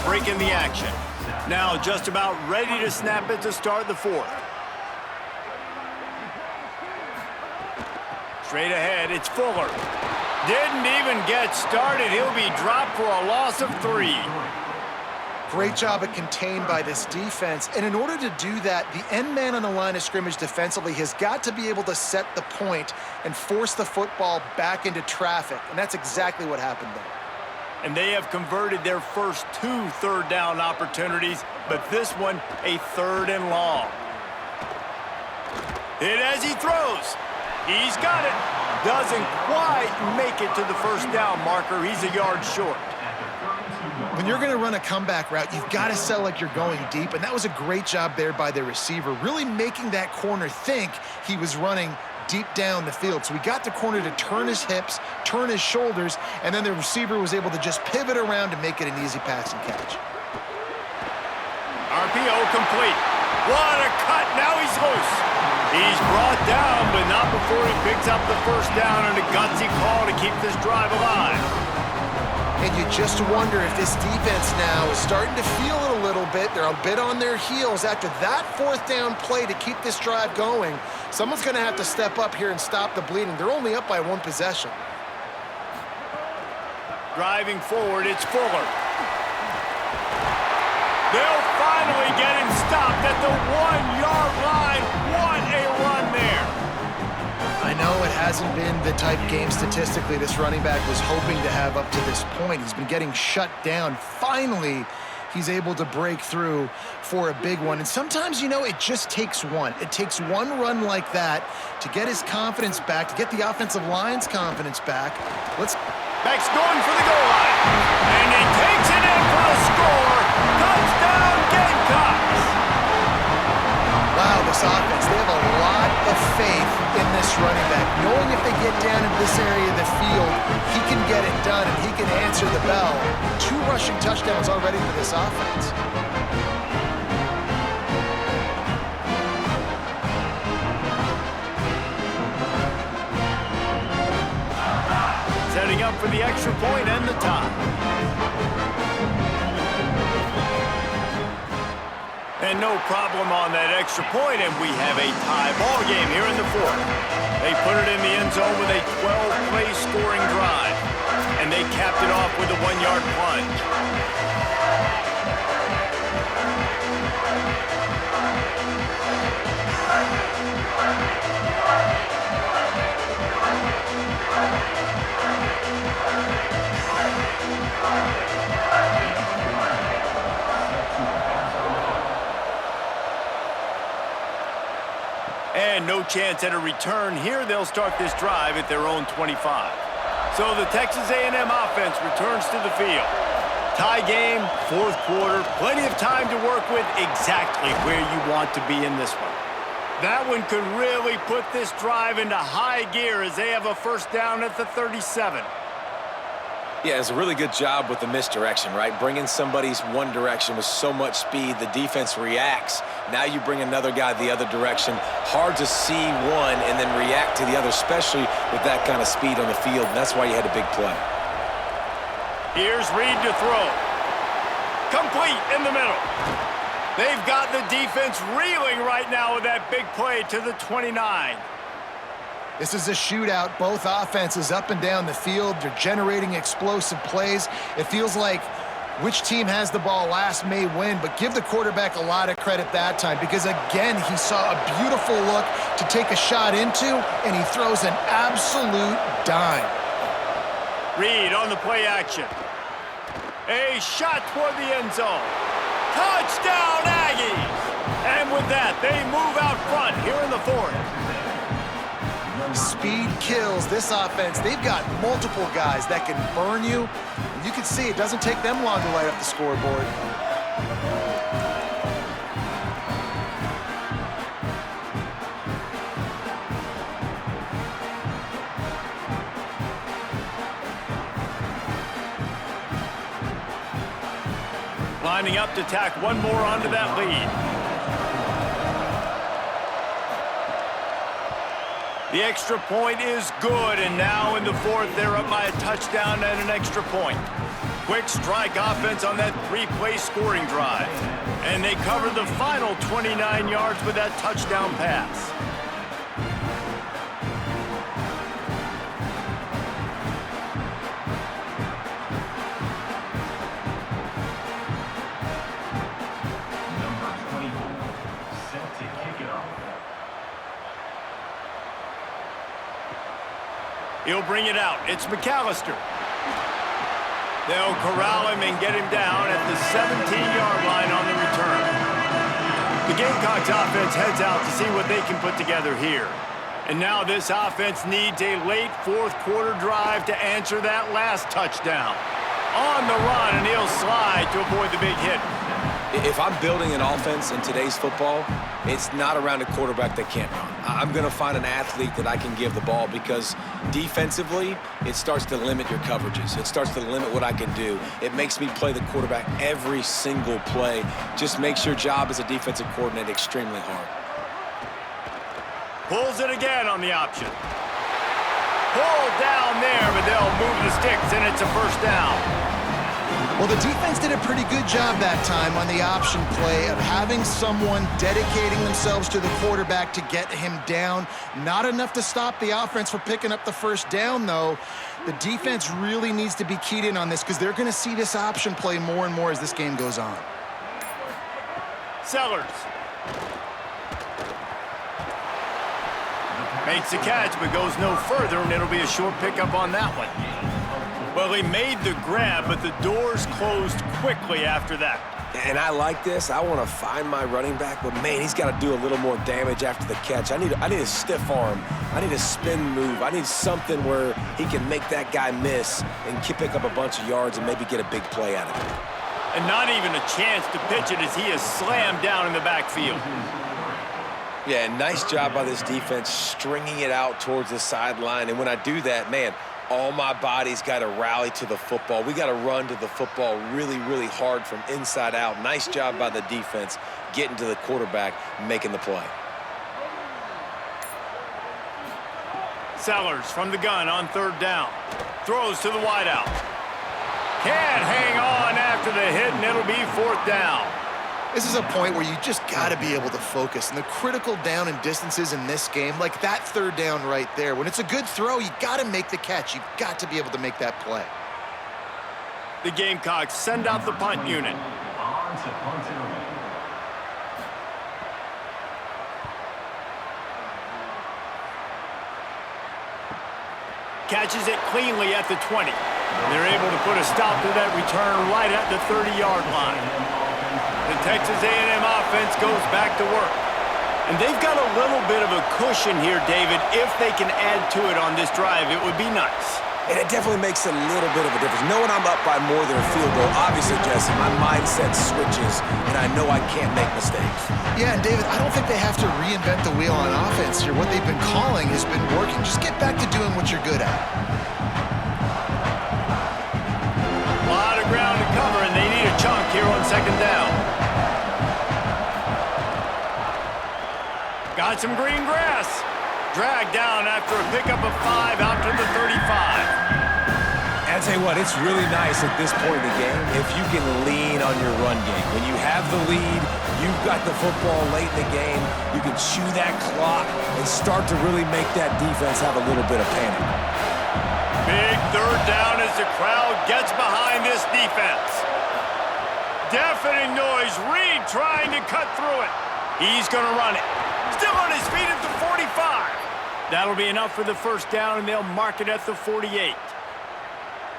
breaking the action. Now just about ready to snap it to start the fourth. Straight ahead, it's Fuller. Didn't even get started. He'll be dropped for a loss of 3. Great job at contained by this defense. And in order to do that, the end man on the line of scrimmage defensively has got to be able to set the point and force the football back into traffic. And that's exactly what happened there. And they have converted their first 2 third-down opportunities, but this one a 3rd and long. Hit as he throws. He's got it. Doesn't quite make it to the first down marker. He's a yard short. When you're going to run a comeback route, you've got to sell like you're going deep, and that was a great job there by the receiver, really making that corner think he was running deep down the field. So we got the corner to turn his hips, turn his shoulders, and then the receiver was able to just pivot around to make it an easy pass and catch. RPO complete. What a cut. Now he's loose. He's brought down, but not before he picks up the first down and a gutsy call to keep this drive alive. And you just wonder if this defense now is starting to feel it a little bit. They're a bit on their heels after that 4th down play to keep this drive going. Someone's going to have to step up here and stop the bleeding. They're only up by 1 possession. Driving forward, it's Fuller. They'll finally get him stopped at the 1-yard line. What a run there. I know it hasn't been the type game statistically this running back was hoping to have up to this point. He's been getting shut down. Finally, he's able to break through for a big one. And sometimes, you know, it just takes one. It takes one run like that to get his confidence back, to get the offensive line's confidence back. Beck's going for the goal line. And he takes it in for the score. Touchdown, Gamecocks. Wow, this offense, they have a lot of faith in this running back, knowing if they get down in this area of the field, he can get it done and he can answer the bell. 2 rushing touchdowns already for this offense. Setting up for the extra point and the tie. And no problem on that extra point, and we have a tie ball game here in the 4th. They put it in the end zone with a 12-play scoring drive, and they capped it off with a 1-yard plunge. And no chance at a return here. They'll start this drive at their own 25. So the Texas A&M offense returns to the field. Tie game, 4th quarter, plenty of time to work with, exactly where you want to be in this one. That one could really put this drive into high gear as they have a first down at the 37. Yeah, it's a really good job with the misdirection, right? Bringing somebody's one direction with so much speed, the defense reacts. Now you bring another guy the other direction. Hard to see one and then react to the other, especially with that kind of speed on the field. And that's why you had a big play. Here's Reed to throw. Complete in the middle. They've got the defense reeling right now with that big play to the 29. This is a shootout. Both offenses up and down the field. They're generating explosive plays. It feels like which team has the ball last may win, but give the quarterback a lot of credit that time because, again, he saw a beautiful look to take a shot into, and he throws an absolute dime. Reed on the play action. A shot toward the end zone. Touchdown, Aggies! And with that, they move out front here in the 4th. Speed kills this offense. They've got multiple guys that can burn you. You can see it doesn't take them long to light up the scoreboard. Lining up to tack one more onto that lead. The extra point is good, and now in the 4th, they're up by a touchdown and an extra point. Quick strike offense on that three-play scoring drive. And they covered the final 29 yards with that touchdown pass. He'll bring it out. It's McAllister. They'll corral him and get him down at the 17-yard line on the return. The Gamecocks offense heads out to see what they can put together here. And now this offense needs a late fourth-quarter drive to answer that last touchdown. On the run, and he'll slide to avoid the big hit. If I'm building an offense in today's football, it's not around a quarterback that can't run. I'm going to find an athlete that I can give the ball because defensively, it starts to limit your coverages. It starts to limit what I can do. It makes me play the quarterback every single play. Just makes your job as a defensive coordinator extremely hard. Pulls it again on the option. Pulled down there, but they'll move the sticks, and it's a first down. Well, the defense did a pretty good job that time on the option play of having someone dedicating themselves to the quarterback to get him down. Not enough to stop the offense from picking up the first down, though. The defense really needs to be keyed in on this because they're going to see this option play more and more as this game goes on. Sellers. Makes the catch, but goes no further, and it'll be a short pickup on that one. Well, he made the grab, but the doors closed quickly after that. And I like this. I want to find my running back, but, man, he's got to do a little more damage after the catch. I need a stiff arm. I need a spin move. I need something where he can make that guy miss and pick up a bunch of yards and maybe get a big play out of it. And not even a chance to pitch it as he is slammed down in the backfield. Yeah, nice job by this defense stringing it out towards the sideline. And when I do that, man, all my body's got to rally to the football. We got to run to the football really, really hard from inside out. Nice job by the defense getting to the quarterback, making the play. Sellers from the gun on third down. Throws to the wideout. Can't hang on after the hit, and it'll be fourth down. This is a point where you just got to be able to focus. And the critical down and distances in this game, like that third down right there, when it's a good throw, you got to make the catch. You've got to be able to make that play. The Gamecocks send out the punt unit. Catches it cleanly at the 20. They're able to put a stop to that return right at the 30-yard line. The Texas A&M offense goes back to work. And they've got a little bit of a cushion here, David. If they can add to it on this drive, it would be nice. And it definitely makes a little bit of a difference. Knowing I'm up by more than a field goal, obviously, Jesse, my mindset switches, and I know I can't make mistakes. Yeah, and David, I don't think they have to reinvent the wheel on offense here. What they've been calling has been working. Just get back to doing what you're good at. A lot of ground to cover, and they need a chunk here on second down. Got some green grass. Dragged down after a pickup of 5 out to the 35. And I'll tell you what, it's really nice at this point in the game if you can lean on your run game. When you have the lead, you've got the football late in the game, you can chew that clock and start to really make that defense have a little bit of panic. Big third down as the crowd gets behind this defense. Deafening noise. Reed trying to cut through it. He's going to run it. Still on his feet at the 45. That'll be enough for the first down, and they'll mark it at the 48.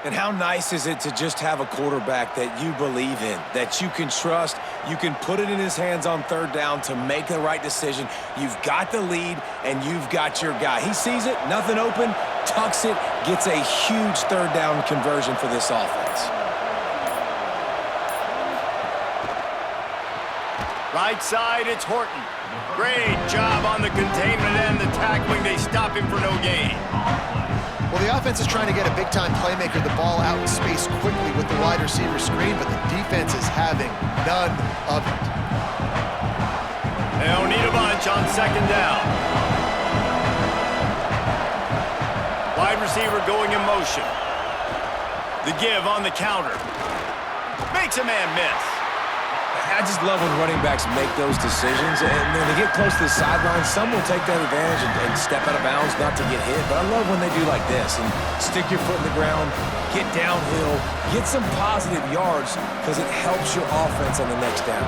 And how nice is it to just have a quarterback that you believe in, that you can trust, you can put it in his hands on third down to make the right decision. You've got the lead, and you've got your guy. He sees it, nothing open, tucks it, gets a huge third down conversion for this offense. Right side, it's Horton. Great job on the containment and the tackling. They stop him for no gain. Well, the offense is trying to get a big-time playmaker the ball out in space quickly with the wide receiver screen, but the defense is having none of it. They'll need a bunch on second down. Wide receiver going in motion. The give on the counter. Makes a man miss. I just love when running backs make those decisions, and when they get close to the sideline, some will take that advantage and step out of bounds not to get hit, but I love when they do like this and stick your foot in the ground, get downhill, get some positive yards because it helps your offense on the next down.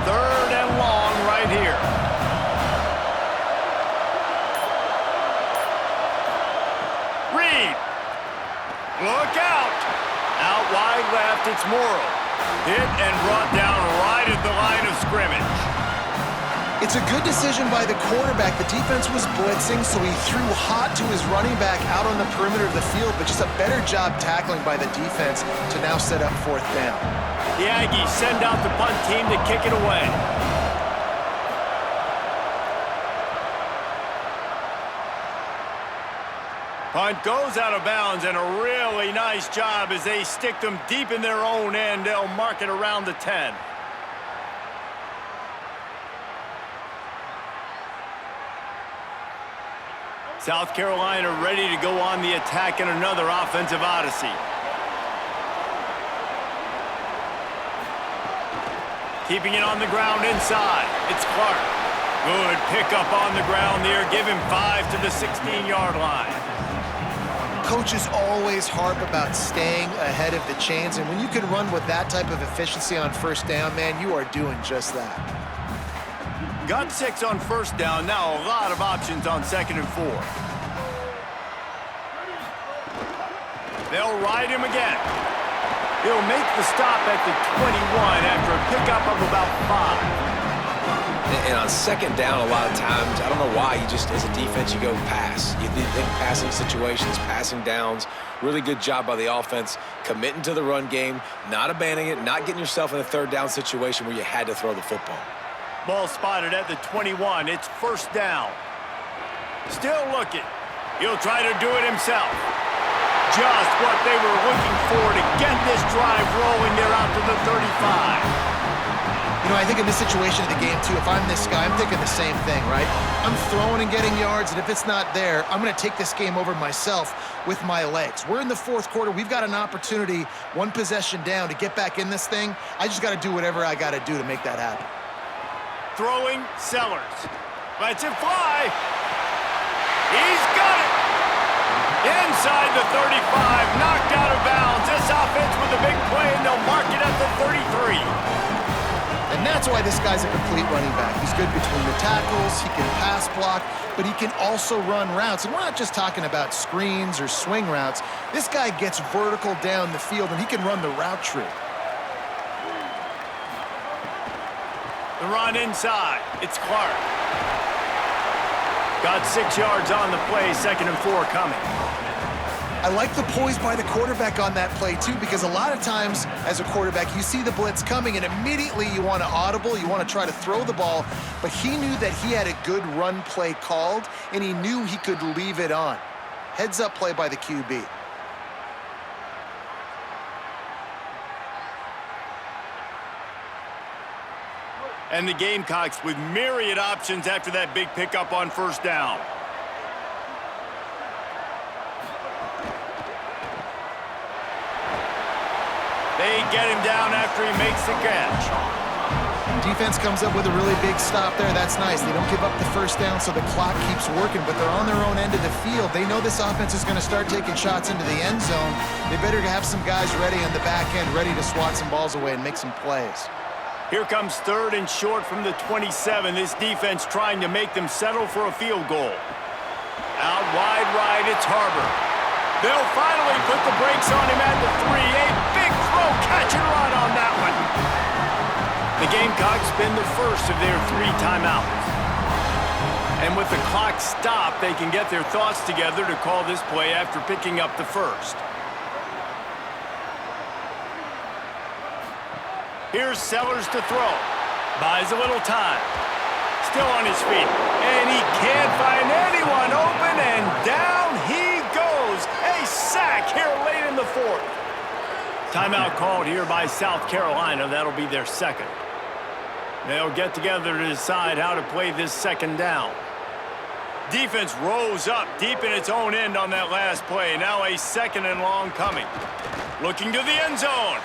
3rd and long right here. Reed. Look out. Out wide left, it's Morrow. Hit and brought down right at the line of scrimmage. It's a good decision by the quarterback. The defense was blitzing, so he threw hot to his running back out on the perimeter of the field, but just a better job tackling by the defense to now set up 4th down. The Aggies send out the punt team to kick it away. Punt goes out of bounds, and a really nice job as they stick them deep in their own end. They'll mark it around the 10. South Carolina ready to go on the attack in another offensive odyssey. Keeping it on the ground inside. It's Clark. Good pickup on the ground there. Give him 5 to the 16-yard line. Coaches always harp about staying ahead of the chains, and when you can run with that type of efficiency on 1st down, man, you are doing just that. Got 6 on 1st down. Now a lot of options on 2nd and 4. They'll ride him again. He'll make the stop at the 21 after a pickup of about 5. And on 2nd down, a lot of times, I don't know why, you just, as a defense, you go pass. You think passing situations, passing downs. Really good job by the offense, committing to the run game, not abandoning it, not getting yourself in a 3rd down situation where you had to throw the football. Ball spotted at the 21. It's 1st down. Still looking. He'll try to do it himself. Just what they were looking for to get this drive rolling. They're out to the 35. You know, I think in this situation of the game, too, if I'm this guy, I'm thinking the same thing, right? I'm throwing and getting yards, and if it's not there, I'm going to take this game over myself with my legs. We're in the 4th quarter. We've got an opportunity, 1 possession down, to get back in this thing. I just got to do whatever I got to do to make that happen. Throwing Sellers. Lets it fly. He's got it. Inside the 35, knocked out of bounds. This offense with a big play, and they'll mark it at the 33. And that's why this guy's a complete running back. He's good between the tackles, he can pass block, but he can also run routes. And we're not just talking about screens or swing routes. This guy gets vertical down the field, and he can run the route tree. The run inside. It's Clark. Got 6 yards on the play, 2nd and 4 coming. I like the poise by the quarterback on that play, too, because a lot of times as a quarterback, you see the blitz coming, and immediately you want to audible, you want to try to throw the ball, but he knew that he had a good run play called, and he knew he could leave it on. Heads-up play by the QB. And the Gamecocks with myriad options after that big pickup on 1st down. They get him down after he makes the catch. Defense comes up with a really big stop there. That's nice. They don't give up the 1st down, so the clock keeps working, but they're on their own end of the field. They know this offense is going to start taking shots into the end zone. They better have some guys ready on the back end, ready to swat some balls away and make some plays. Here comes 3rd and short from the 27. This defense trying to make them settle for a field goal. Out wide right, it's Harbor. They'll finally put the brakes on him at the 3. A big throw, catch and run on that one. The Gamecocks spend the first of their 3 timeouts. And with the clock stopped, they can get their thoughts together to call this play after picking up the first. Here's Sellers to throw. Buys a little time. Still on his feet. And he can't find anyone open, and down he goes. A sack here late in the 4th. Timeout called here by South Carolina. That'll be their 2nd. They'll get together to decide how to play this 2nd down. Defense rose up deep in its own end on that last play. Now a 2nd and long coming. Looking to the end zone.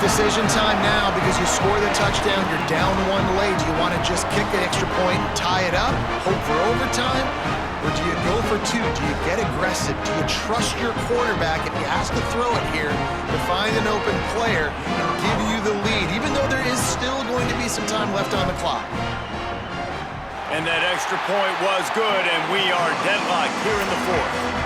decision time now because you score the touchdown, you're down one late. Do you want to just kick the extra point and tie it up, hope for overtime? Or do you go for two? Do you get aggressive? Do you trust your quarterback if he has to throw it here to find an open player and give you the lead, even though there is still going to be some time left on the clock? And that extra point was good, and we are deadlocked here in the fourth.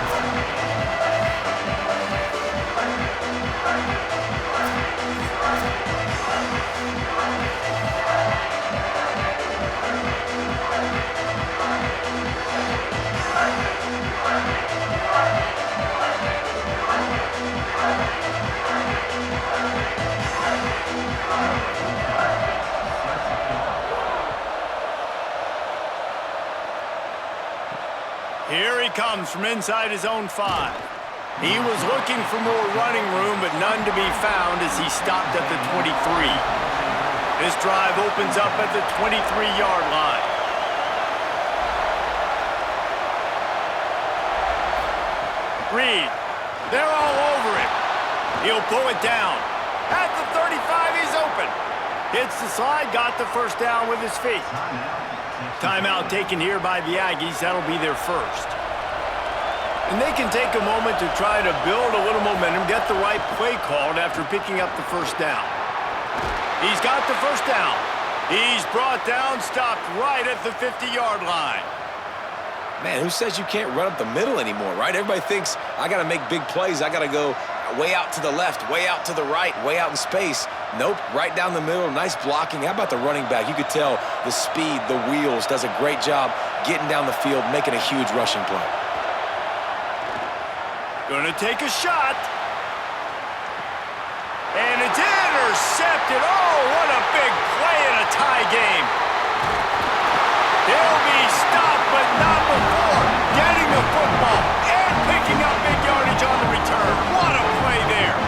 Here he comes from inside his own 5. He was looking for more running room, but none to be found as he stopped at the 23. This drive opens up at the 23-yard line. Reed, they're all over it. He'll pull it down. At the 35, he's open. Hits the slide, got the first down with his feet. Timeout taken here by the Aggies. That'll be their first. And they can take a moment to try to build a little momentum, get the right play called after picking up the first down. He's got the first down. He's brought down, stopped right at the 50-yard line. Man, who says you can't run up the middle anymore, right? Everybody thinks I got to make big plays. I got to go way out to the left, way out to the right, way out in space. Nope, right down the middle, nice blocking. How about the running back? You could tell the speed, the wheels, does a great job getting down the field, making a huge rushing play. Gonna take a shot. And it's intercepted. Oh, what a big play in a tie game. He'll be stopped, but not before getting the football and picking up big yardage on the return. What a play there.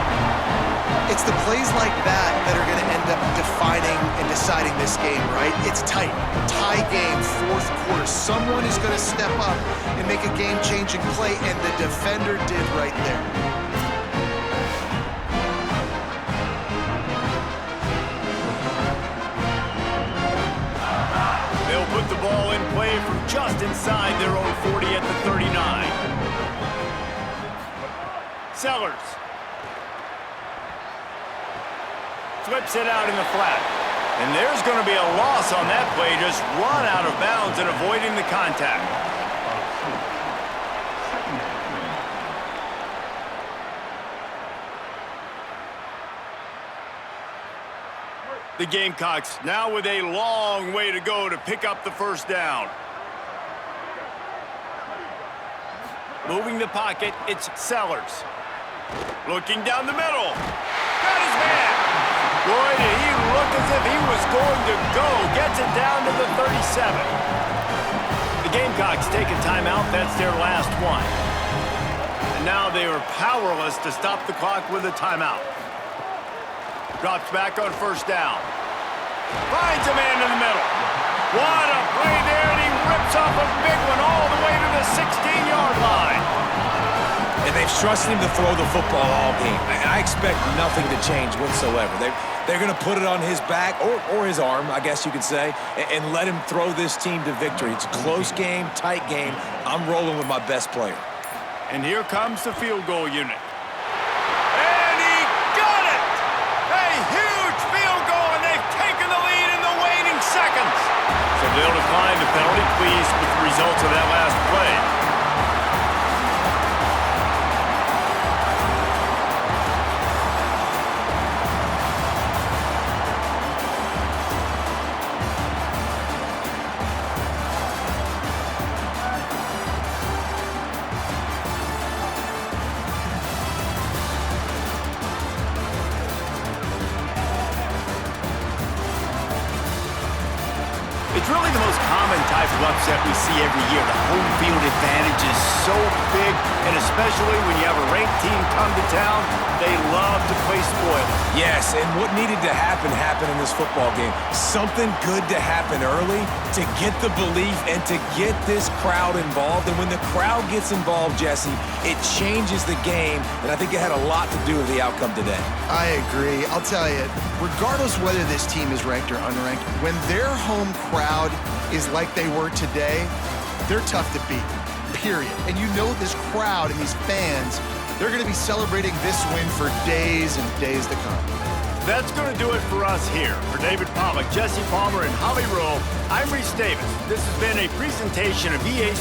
It's the plays like that that are going to end up defining and deciding this game, right? It's tight. Tie game, fourth quarter. Someone is going to step up and make a game-changing play, and the defender did right there. They'll put the ball in play from just inside their own 40 at the 39. Sellers. Flips it out in the flat. And there's going to be a loss on that play. Just run out of bounds and avoiding the contact. The Gamecocks now with a long way to go to pick up the first down. Moving the pocket, it's Sellers. Looking down the middle. Got his man. Boy, did he look as if he was going to go. Gets it down to the 37. The Gamecocks take a timeout. That's their last one. And now they are powerless to stop the clock with a timeout. Drops back on first down. Finds a man in the middle. What a play there, and he rips off a big one all the way to the 16-yard line. And they've trusted him to throw the football all game. And I expect nothing to change whatsoever. They're going to put it on his back, or his arm, I guess you could say, and let him throw this team to victory. It's a close game, tight game. I'm rolling with my best player. And here comes the field goal unit. And he got it! A huge field goal, and they've taken the lead in the waning seconds. So they'll decline the penalty, pleased with the results of that last play. It's really the most common type of upset we see every year. The home field advantage is so big, and especially when you have a ranked team come to town, they love to play spoiler. Yes, and what needed to happen happened in this football game. Something good to happen early to get the belief and to get this crowd involved. And when the crowd gets involved, Jesse, it changes the game, and I think it had a lot to do with the outcome today. I agree. I'll tell you, regardless whether this team is ranked or unranked, when their home crowd is like they were today, they're tough to beat, period. And you know this crowd and these fans, they're going to be celebrating this win for days and days to come. That's going to do it for us here. For David Pollack, Jesse Palmer, and Holly Rowe, I'm Reese Davis. This has been a presentation of EA